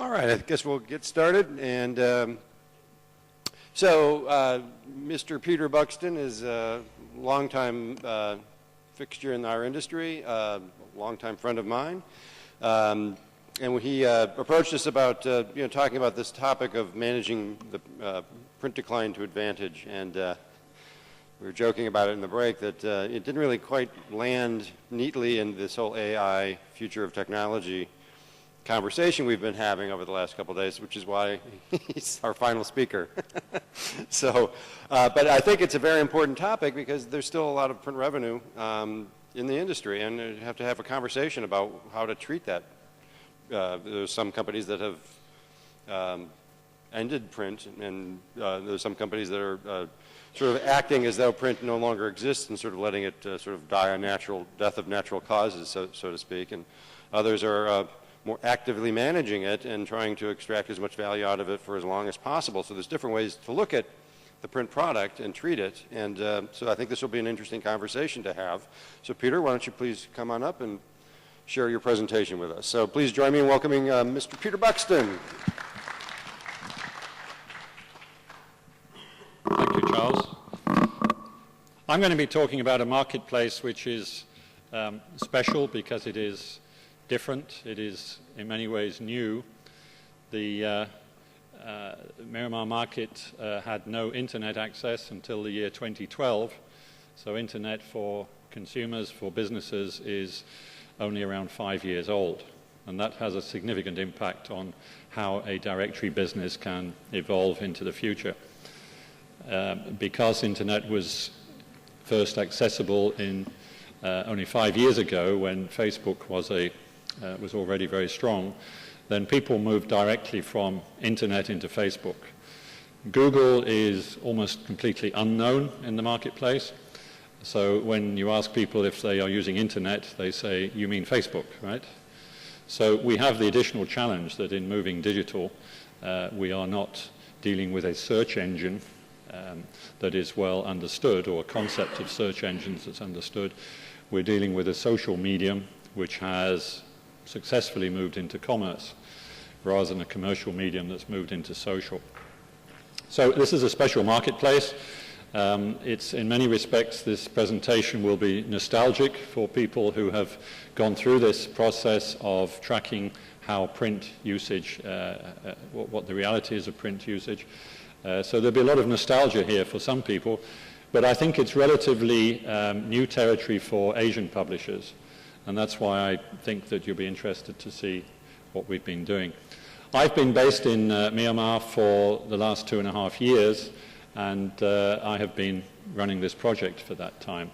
All right, I guess we'll get started. And Mr. Peter Buxton is a longtime fixture in our industry, a longtime friend of mine. And he approached us about, talking about this topic of managing the print decline to advantage. And we were joking about it in the break that it didn't really quite land neatly in this whole AI, future of technology conversation we've been having over the last couple of days, which is why he's our final speaker. But I think it's a very important topic because there's still a lot of print revenue in the industry, and you have to have a conversation about how to treat that. There's some companies that have ended print, and there's some companies that are sort of acting as though print no longer exists and sort of letting it sort of die a natural death of natural causes, so to speak, and others are more actively managing it and trying to extract as much value out of it for as long as possible. So there's different ways to look at the print product and treat it, and so I think this will be an interesting conversation to have. So Peter, why don't you please come on up and share your presentation with us. So please join me in welcoming Mr. Peter Buxton. Thank you, Charles. I'm going to be talking about a marketplace which is special because it is different. It is in many ways new. The Myanmar market had no internet access until the year 2012. So internet for consumers, for businesses, is only around 5 years old. And that has a significant impact on how a directory business can evolve into the future. Because internet was first accessible in only 5 years ago, when Facebook was already very strong, then people moved directly from internet into Facebook. Google is almost completely unknown in the marketplace. So when you ask people if they are using internet, they say, "You mean Facebook, right?" So we have the additional challenge that in moving digital, we are not dealing with a search engine that is well understood, or a concept of search engines that's understood. We're dealing with a social medium which has successfully moved into commerce rather than a commercial medium that's moved into social. So this is a special marketplace. It's in many respects, this presentation will be nostalgic for people who have gone through this process of tracking how print usage, what the reality is of print usage. So there'll be a lot of nostalgia here for some people, but I think it's relatively new territory for Asian publishers. And that's why I think that you'll be interested to see what we've been doing. I've been based in Myanmar for the last 2.5 years, and I have been running this project for that time.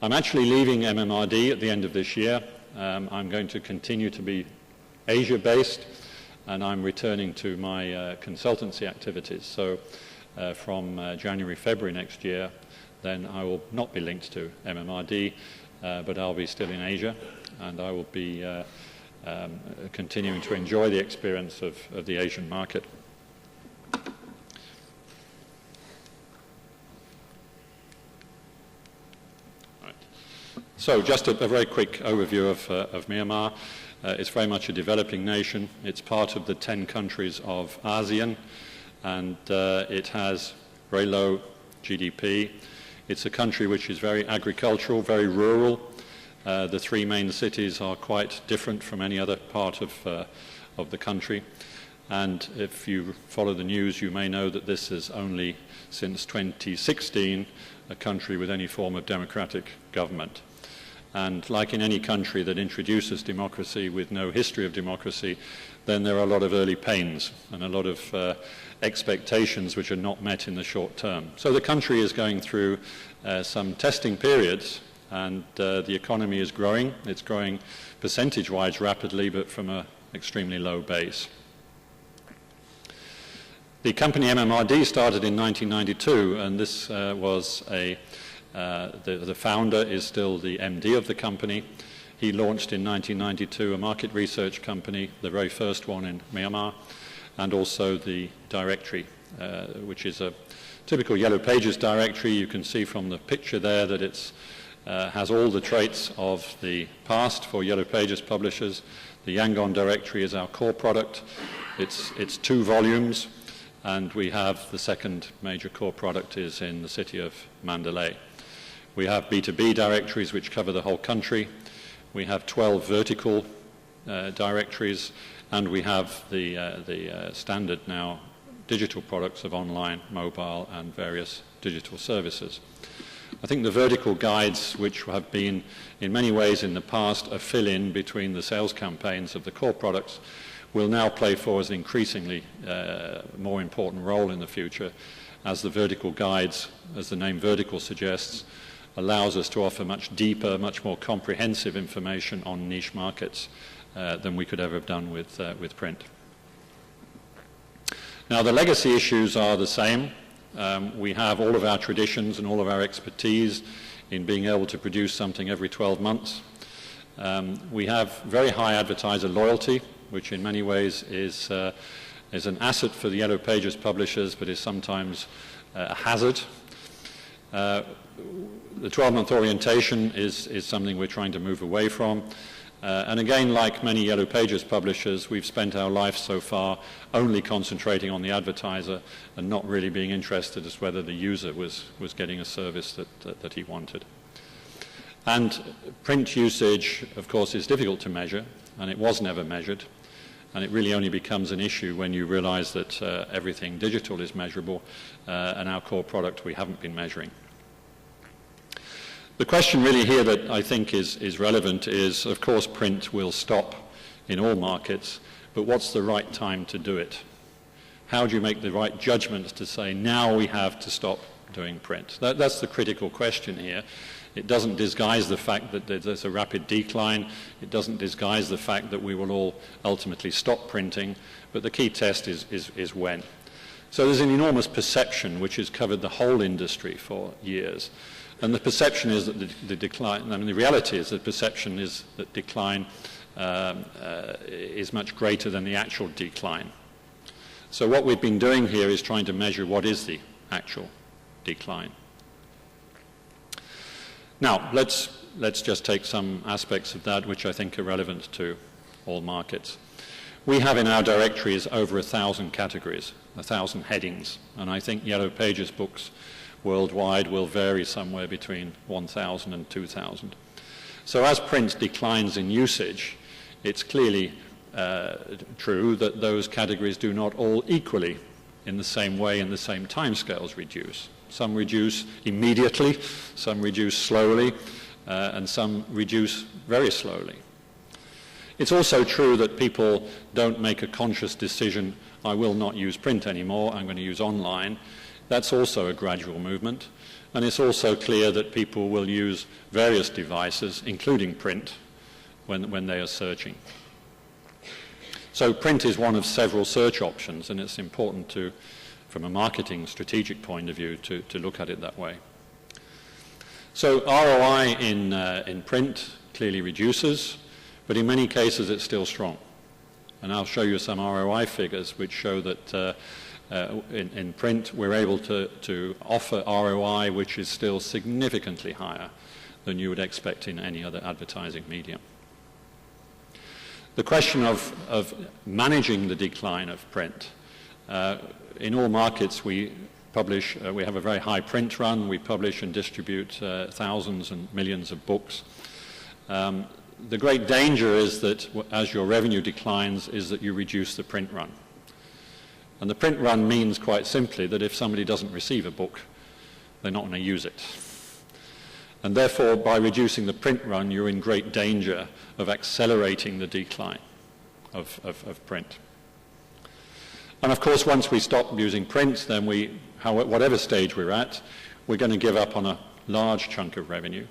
I'm actually leaving MMRD at the end of this year. I'm going to continue to be Asia-based, and I'm returning to my consultancy activities. So from January, February next year, then I will not be linked to MMRD, but I'll be still in Asia, and I will be continuing to enjoy the experience of the Asian market. Right. So just a very quick overview of Myanmar. It's very much a developing nation. It's part of the 10 countries of ASEAN, and it has very low GDP. It's a country which is very agricultural, very rural. The 3 main cities are quite different from any other part of the country. And if you follow the news, you may know that this is only since 2016 a country with any form of democratic government. And like in any country that introduces democracy with no history of democracy, then there are a lot of early pains and a lot of expectations which are not met in the short term. So the country is going through some testing periods, and the economy is growing. It's growing percentage-wise rapidly, but from an extremely low base. The company MMRD started in 1992, and this was the founder is still the MD of the company. He launched in 1992 a market research company, the very first one in Myanmar, and also the directory, which is a typical Yellow Pages directory. You can see from the picture there that it has all the traits of the past for Yellow Pages publishers. The Yangon directory is our core product. It's 2 volumes, and we have the second major core product is in the city of Mandalay. We have B2B directories which cover the whole country. We have 12 vertical directories, and we have the standard now digital products of online, mobile, and various digital services. I think the vertical guides, which have been in many ways in the past a fill-in between the sales campaigns of the core products, will now play for us an increasingly more important role in the future, as the vertical guides, as the name vertical suggests, allows us to offer much deeper, much more comprehensive information on niche markets than we could ever have done with print. Now, the legacy issues are the same. We have all of our traditions and all of our expertise in being able to produce something every 12 months. We have very high advertiser loyalty, which in many ways is an asset for the Yellow Pages publishers, but is sometimes a hazard. The 12-month orientation is something we're trying to move away from. And again, like many Yellow Pages publishers, we've spent our life so far only concentrating on the advertiser and not really being interested as whether the user was getting a service that he wanted. And print usage, of course, is difficult to measure, and it was never measured. And it really only becomes an issue when you realize that everything digital is measurable, and our core product we haven't been measuring. The question really here that I think is relevant is, of course, print will stop in all markets, but what's the right time to do it? How do you make the right judgments to say, now we have to stop doing print? That's the critical question here. It doesn't disguise the fact that there's a rapid decline. It doesn't disguise the fact that we will all ultimately stop printing, but the key test is when. So there's an enormous perception which has covered the whole industry for years. And the perception is that the decline, I mean, the reality is that perception is that decline is much greater than the actual decline. So what we've been doing here is trying to measure what is the actual decline. Now, let's just take some aspects of that which I think are relevant to all markets. We have in our directories over 1,000 categories, 1,000 headings, and I think Yellow Pages books worldwide will vary somewhere between 1,000 and 2,000. So as print declines in usage, it's clearly true that those categories do not all equally in the same way in the same timescales reduce. Some reduce immediately, some reduce slowly, and some reduce very slowly. It's also true that people don't make a conscious decision, I will not use print anymore, I'm going to use online. That's also a gradual movement. And it's also clear that people will use various devices, including print, when they are searching. So print is one of several search options, and it's important to, from a marketing strategic point of view, to look at it that way. So ROI in print clearly reduces, but in many cases it's still strong. And I'll show you some ROI figures which show that in print we're able to offer ROI which is still significantly higher than you would expect in any other advertising medium. The question of managing the decline of print. In all markets we publish, we have a very high print run, we publish and distribute thousands and millions of books. The great danger is that as your revenue declines is that you reduce the print run. And the print run means quite simply that if somebody doesn't receive a book, they're not going to use it. And therefore, by reducing the print run, you're in great danger of accelerating the decline of print. And of course, once we stop using print, then whatever stage we're at, we're going to give up on a large chunk of revenue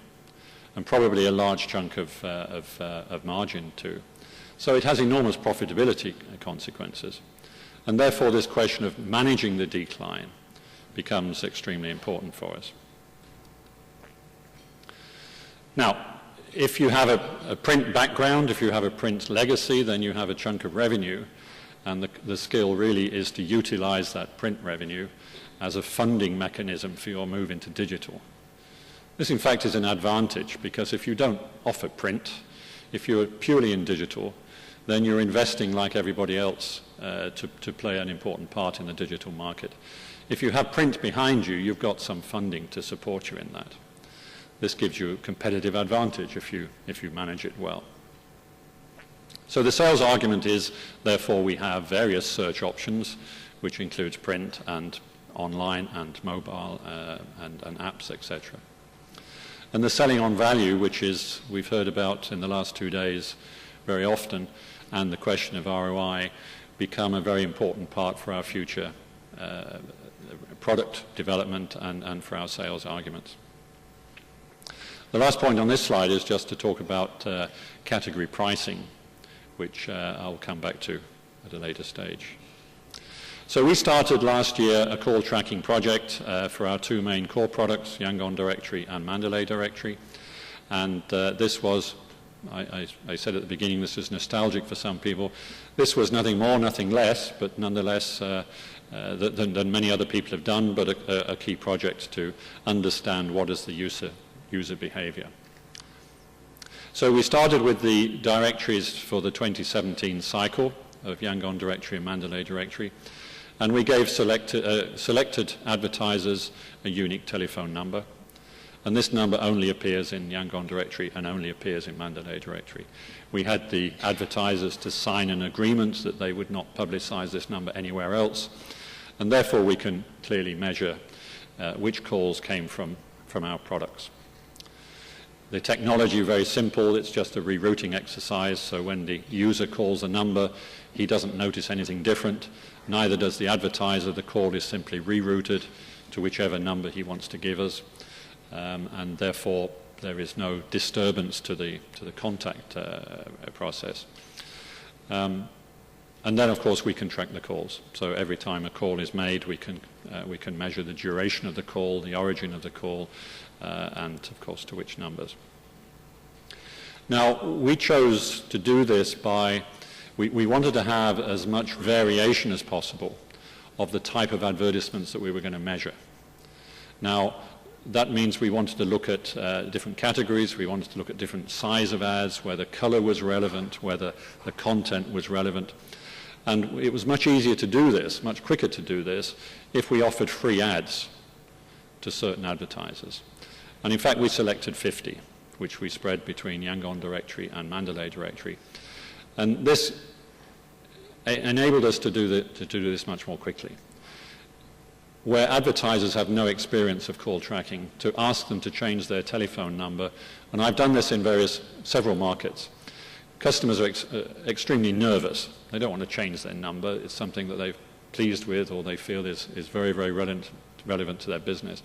and probably a large chunk of margin too. So it has enormous profitability consequences. And therefore, this question of managing the decline becomes extremely important for us. Now, if you have a print background, if you have a print legacy, then you have a chunk of revenue, and the skill really is to utilize that print revenue as a funding mechanism for your move into digital. This, in fact, is an advantage, because if you don't offer print, if you're purely in digital, then you're investing like everybody else to play an important part in the digital market. If you have print behind you, you've got some funding to support you in that. This gives you a competitive advantage if you manage it well. So the sales argument is, therefore, we have various search options, which includes print and online and mobile and apps, etc. And the selling on value, which is we've heard about in the last 2 days very often, and the question of ROI become a very important part for our future product development and for our sales arguments. The last point on this slide is just to talk about category pricing, which I'll come back to at a later stage. So we started last year a call tracking project for our 2 main core products, Yangon Directory and Mandalay Directory. And this was, I said at the beginning, this is nostalgic for some people. This was nothing more, nothing less, but nonetheless than many other people have done, but a key project to understand what is the user behavior. So we started with the directories for the 2017 cycle of Yangon Directory and Mandalay Directory. And we gave selected advertisers a unique telephone number. And this number only appears in Yangon Directory and only appears in Mandalay Directory. We had the advertisers to sign an agreement that they would not publicize this number anywhere else. And therefore, we can clearly measure which calls came from our products. The technology is very simple. It's just a rerouting exercise. So when the user calls a number, he doesn't notice anything different. Neither does the advertiser. The call is simply rerouted to whichever number he wants to give us. And therefore, there is no disturbance to the contact process. And then, of course, we can track the calls. So every time a call is made, we can measure the duration of the call, the origin of the call, and, of course, to which numbers. Now, we chose to do this by, we wanted to have as much variation as possible of the type of advertisements that we were going to measure. Now, that means we wanted to look at different categories. We wanted to look at different size of ads, whether color was relevant, whether the content was relevant. And it was much easier to do this, much quicker to do this, if we offered free ads to certain advertisers. And in fact, we selected 50, which we spread between Yangon Directory and Mandalay Directory. And this enabled us to do this much more quickly. Where advertisers have no experience of call tracking, to ask them to change their telephone number, and I've done this in several markets. Customers are extremely nervous. They don't want to change their number. It's something that they're pleased with or they feel is very, very relevant to their business.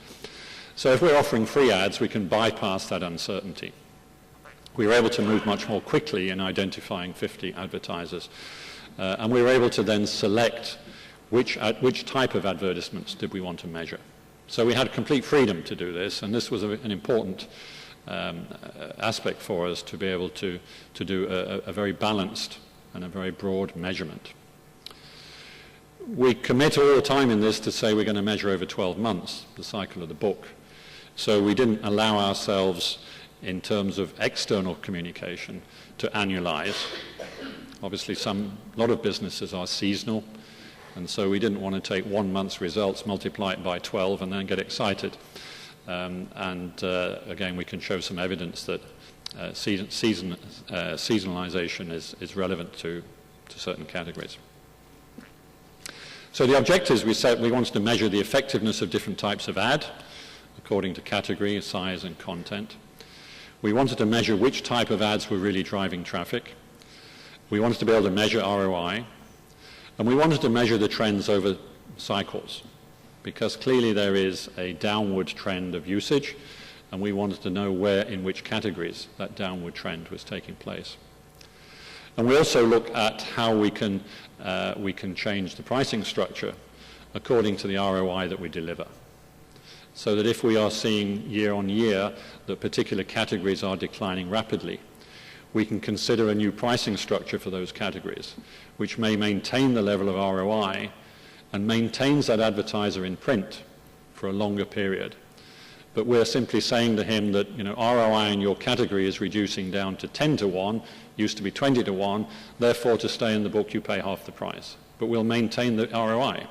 So if we're offering free ads, we can bypass that uncertainty. We were able to move much more quickly in identifying 50 advertisers. And we were able to then select which type of advertisements did we want to measure. So we had complete freedom to do this, and this was an important aspect for us to be able to do a very balanced and a very broad measurement. We commit all the time in this to say we're going to measure over 12 months, the cycle of the book. So we didn't allow ourselves, in terms of external communication, to annualize. Obviously, a lot of businesses are seasonal, and so we didn't want to take 1 month's results, multiply it by 12, and then get excited. Again, we can show some evidence that seasonalization is relevant to certain categories. So the objectives we set, we wanted to measure the effectiveness of different types of ad, according to category, size, and content. We wanted to measure which type of ads were really driving traffic. We wanted to be able to measure ROI. And we wanted to measure the trends over cycles, because clearly there is a downward trend of usage, and we wanted to know where, in which categories, that downward trend was taking place. And we also look at how we can change the pricing structure according to the ROI that we deliver. So that if we are seeing year on year that particular categories are declining rapidly, we can consider a new pricing structure for those categories, which may maintain the level of ROI and maintains that advertiser in print for a longer period, but we're simply saying to him that, you know, ROI in your category is reducing down to 10 to 1, used to be 20 to 1, therefore to stay in the book you pay half the price. But we'll maintain the ROI.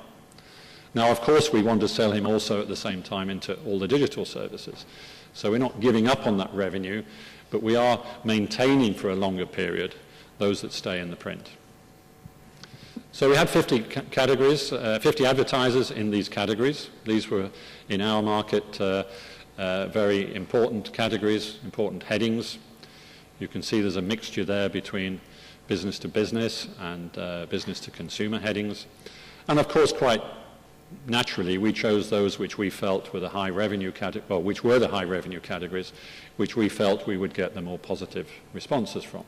Now, of course, we want to sell him also at the same time into all the digital services. So we're not giving up on that revenue, but we are maintaining for a longer period those that stay in the print. So we had 50 categories, 50 advertisers in these categories. These were, in our market, very important categories, important headings. You can see there's a mixture there between business to business and business to consumer headings. And of course, quite naturally, we chose those which we felt were the high revenue which were the high revenue categories, which we felt we would get the more positive responses from.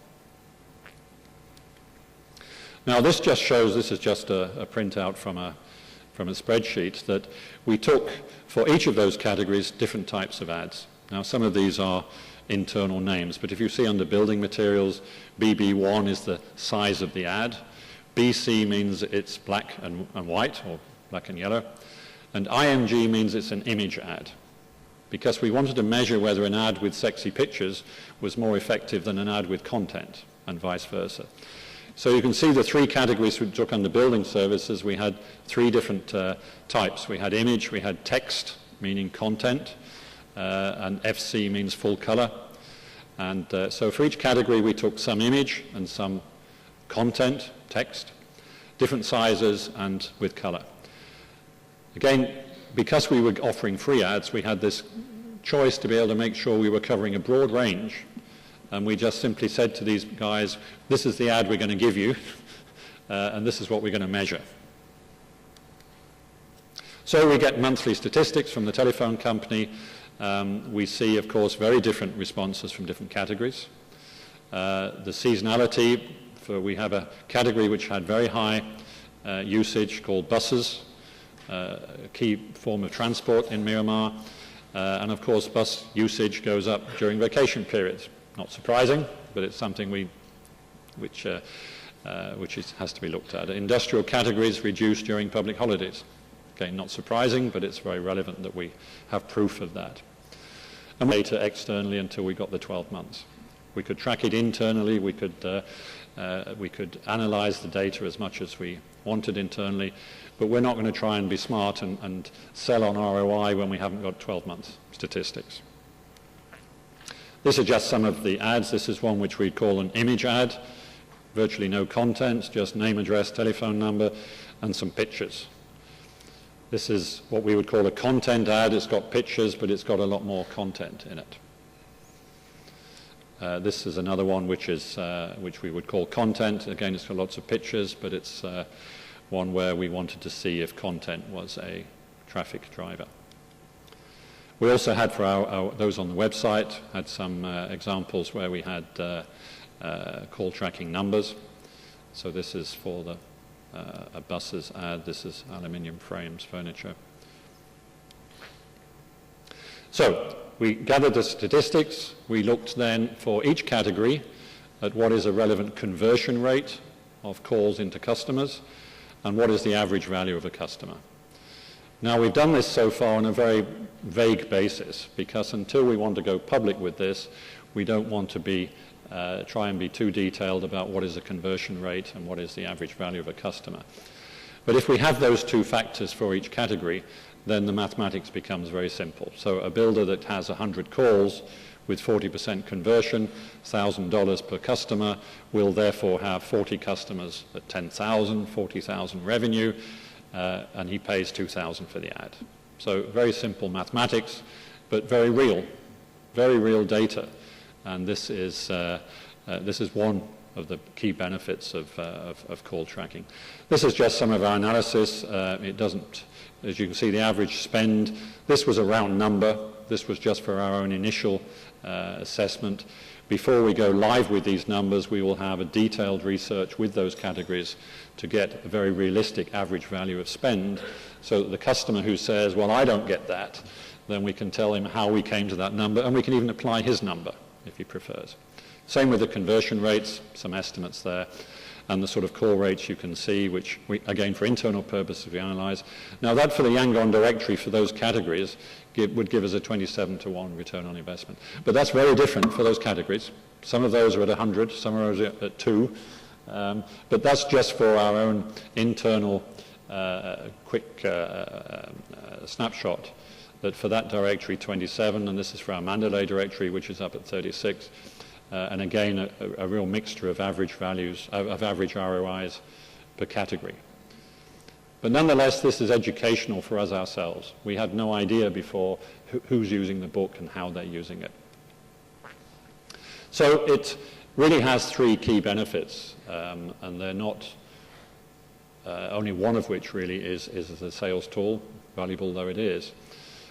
Now, this just shows, this is just a printout from a spreadsheet, that we took, for each of those categories, different types of ads. Now, some of these are internal names, but if you see under building materials, BB1 is the size of the ad, BC means it's black and white, or black and yellow, and IMG means it's an image ad, because we wanted to measure whether an ad with sexy pictures was more effective than an ad with content, and vice versa. So you can see the three categories we took under building services. We had three different types. We had image, we had text, meaning content, and FC means full color. And so for each category we took some image and some content, text, different sizes and with color. Again, because we were offering free ads, we had this choice to be able to make sure we were covering a broad range. And we just simply said to these guys, this is the ad we're going to give you, and this is what we're going to measure. So we get monthly statistics from the telephone company. We see, of course, very different responses from different categories. The seasonality, we have a category which had very high usage called buses, a key form of transport in Myanmar. And of course, bus usage goes up during vacation periods. Not surprising, but it's something which has to be looked at. Industrial categories reduced during public holidays. Again, not surprising, but it's very relevant that we have proof of that. And data externally until we got the 12 months. We could track it internally. We could analyze the data as much as we wanted internally, but we're not going to try and be smart and sell on ROI when we haven't got 12 months statistics. This is just some of the ads. This is one which we call an image ad. Virtually no content, just name, address, telephone number, and some pictures. This is what we would call a content ad. It's got pictures, but it's got a lot more content in it. This is another one which we would call content. Again, it's got lots of pictures, but it's one where we wanted to see if content was a traffic driver. We also had, for those on the website, had some examples where we had call tracking numbers. So this is for a buses ad. This is aluminium frames, furniture. So we gathered the statistics. We looked then for each category at what is a relevant conversion rate of calls into customers and what is the average value of a customer. Now, we've done this so far on a very vague basis, because until we want to go public with this, we don't want to try and be too detailed about what is the conversion rate and what is the average value of a customer. But if we have those two factors for each category, then the mathematics becomes very simple. So a builder that has 100 calls with 40% conversion, $1,000 per customer, will therefore have 40 customers at $10,000, $40,000 revenue, and he pays $2,000 for the ad. So very simple mathematics, but very real data. And this is one of the key benefits of call tracking. This is just some of our analysis. It doesn't, as you can see, the average spend. This was a round number. This was just for our own initial assessment. Before we go live with these numbers, we will have a detailed research with those categories to get a very realistic average value of spend, so that the customer who says, well, I don't get that, then we can tell him how we came to that number, and we can even apply his number if he prefers. Same with the conversion rates, some estimates there. and the sort of call rates you can see, which we, again, for internal purposes, we analyze. Now that for the Yangon directory for those categories would give us a 27-to-1 return on investment. But that's very different for those categories. Some of those are at 100, some are at 2. But that's just for our own internal quick snapshot, that for that directory 27, and this is for our Mandalay directory, which is up at 36. And again, a real mixture of average values, of average ROIs per category. But nonetheless, this is educational for us ourselves. We had no idea before who's using the book and how they're using it. So it really has 3 key benefits, and they're not, only one of which really is a sales tool, valuable though it is.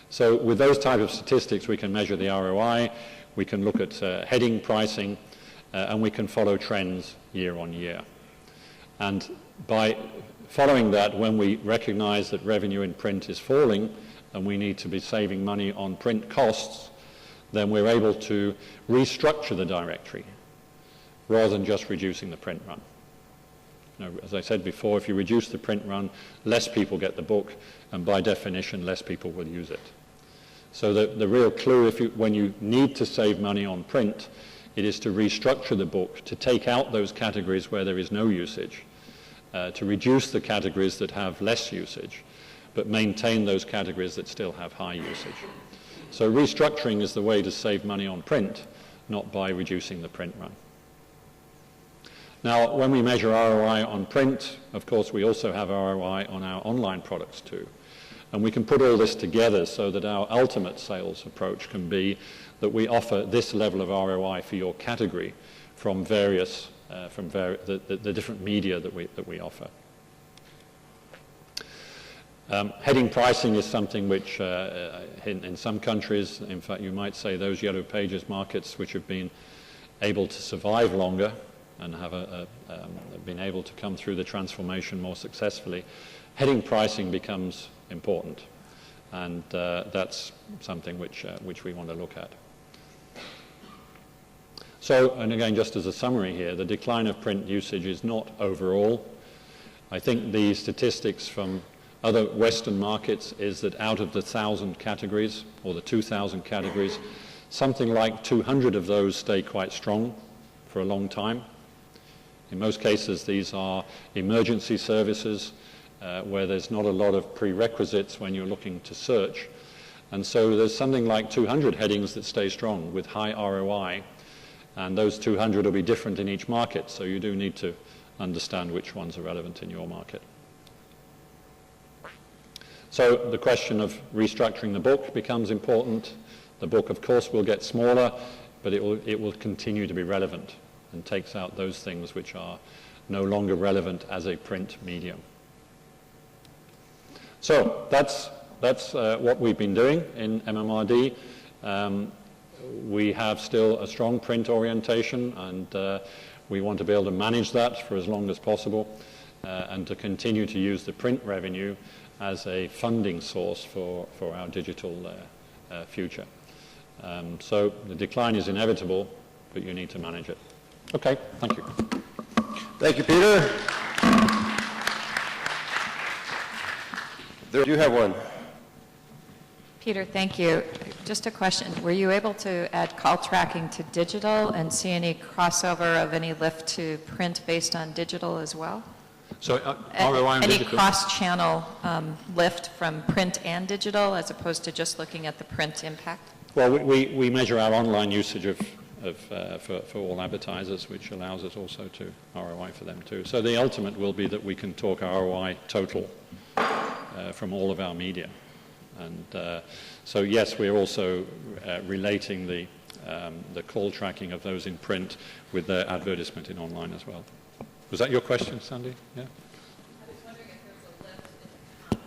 So with those type of statistics, we can measure the ROI, we can look at heading pricing, and we can follow trends year on year. And by following that, when we recognize that revenue in print is falling and we need to be saving money on print costs, then we're able to restructure the directory rather than just reducing the print run. You know, as I said before, if you reduce the print run, less people get the book, and by definition, less people will use it. So the real clue, when you need to save money on print, it is to restructure the book, to take out those categories where there is no usage, to reduce the categories that have less usage, but maintain those categories that still have high usage. So restructuring is the way to save money on print, not by reducing the print run. Now, when we measure ROI on print, of course, we also have ROI on our online products too. And we can put all this together so that our ultimate sales approach can be that we offer this level of ROI for your category from various, the different media that we offer. Heading pricing is something which in some countries, in fact you might say those yellow pages markets which have been able to survive longer and have been able to come through the transformation more successfully, heading pricing becomes important, and that's something which we want to look at. So, and again, just as a summary here, the decline of print usage is not overall. I think the statistics from other Western markets is that out of the 1,000 categories, or the 2,000 categories, something like 200 of those stay quite strong for a long time. In most cases, these are emergency services where there's not a lot of prerequisites when you're looking to search. And so there's something like 200 headings that stay strong with high ROI, and those 200 will be different in each market, so you do need to understand which ones are relevant in your market. So the question of restructuring the book becomes important. The book, of course, will get smaller, but it will continue to be relevant and takes out those things which are no longer relevant as a print medium. So that's what we've been doing in MMRD. We have still a strong print orientation, and we want to be able to manage that for as long as possible, and to continue to use the print revenue as a funding source for our digital future. So the decline is inevitable, but you need to manage it. Okay, thank you. Thank you, Peter. There, you have one. Peter, thank you. Just a question. Were you able to add call tracking to digital and see any crossover of any lift to print based on digital as well? So ROI on any digital? cross-channel lift from print and digital as opposed to just looking at the print impact? Well, we measure our online usage for all advertisers, which allows us also to ROI for them too. So the ultimate will be that we can talk ROI total from all of our media. And so yes, we're also relating the call tracking of those in print with their advertisement in online as well. Was that your question, Sandy? Yeah. I was wondering if there's a lift in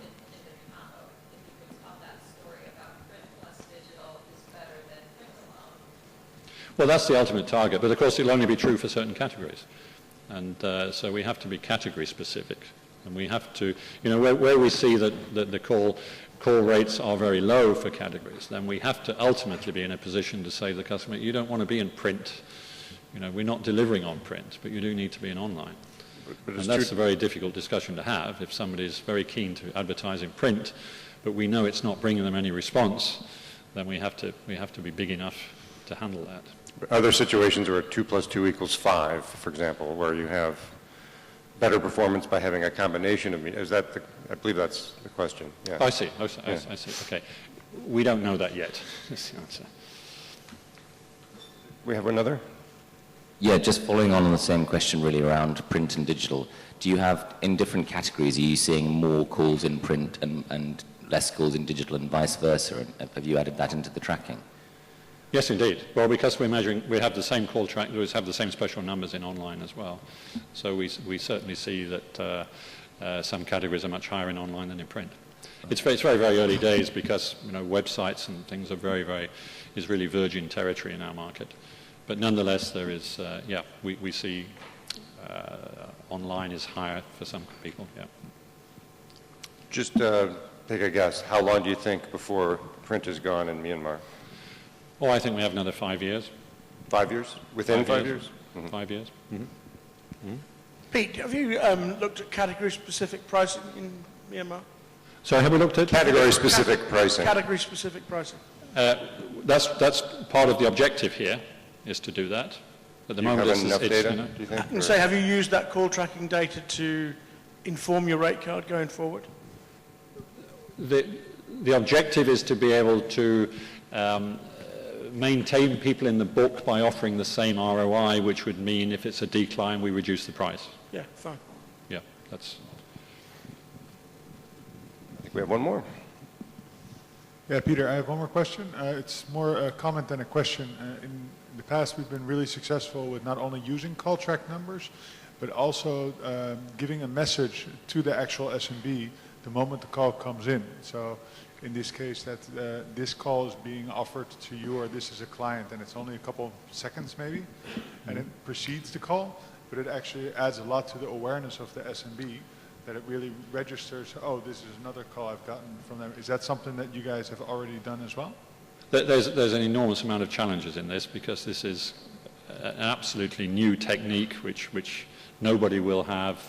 the combo, if you could tell that story about print plus digital is better than print alone. Well, that's the ultimate target, but of course it'll only be true for certain categories. And so we have to be category specific. And we have to, you know, where we see that the call rates are very low for categories, then we have to ultimately be in a position to say to the customer, you don't want to be in print. You know, we're not delivering on print, but you do need to be in online. And that's a very difficult discussion to have if somebody is very keen to advertise in print, but we know it's not bringing them any response, then we have to be big enough to handle that. Are there situations where 2 + 2 = 5, for example, where you have better performance by having a combination of, is that the, I believe that's the question. Yeah. I see. I see. Okay. We don't know that yet. That's the answer. We have another? Yeah, just following on the same question really around print and digital. Do you have, in different categories, are you seeing more calls in print and less calls in digital and vice versa? And have you added that into the tracking? Yes, indeed. Well, because we're measuring, we have the same call trackers, have the same special numbers in online as well. So we certainly see that some categories are much higher in online than in print. It's very, very early days because, you know, websites and things are is really virgin territory in our market. But nonetheless, there is, we see online is higher for some people, yeah. Just take a guess. How long do you think before print is gone in Myanmar? Oh, I think we have another 5 years. 5 years? Within 5 years? Mm-hmm. 5 years. Mm-hmm. Mm-hmm. Pete, have you looked at category-specific pricing in Myanmar? So have we looked at? Category-specific pricing. Category-specific pricing. That's part of the objective here, is to do that. At the moment, have enough data, you know, do you think? And say, have you used that call tracking data to inform your rate card going forward? The objective is to be able to maintain people in the book by offering the same ROI, which would mean if it's a decline, we reduce the price. Yeah, fine. Yeah, that's... I think we have one more. Yeah, Peter, I have one more question. It's more a comment than a question. In the past, we've been really successful with not only using call track numbers, but also giving a message to the actual SMB the moment the call comes in. So in this case, that this call is being offered to you, or this is a client, and it's only a couple of seconds maybe, and it precedes the call, but it actually adds a lot to the awareness of the SMB, that it really registers, oh, this is another call I've gotten from them. Is that something that you guys have already done as well? There's an enormous amount of challenges in this, because this is an absolutely new technique which nobody will have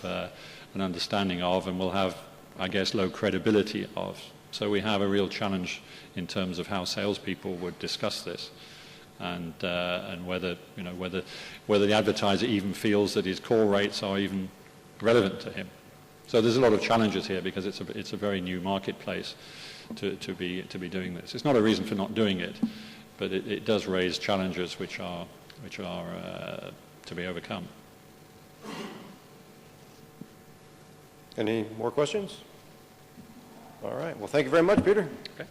an understanding of and will have, I guess, low credibility of. So we have a real challenge in terms of how salespeople would discuss this, and whether the advertiser even feels that his call rates are even relevant to him. So there's a lot of challenges here, because it's a very new marketplace to be doing this. It's not a reason for not doing it, but it does raise challenges which are to be overcome. Any more questions? All right. Well, thank you very much, Peter. Okay.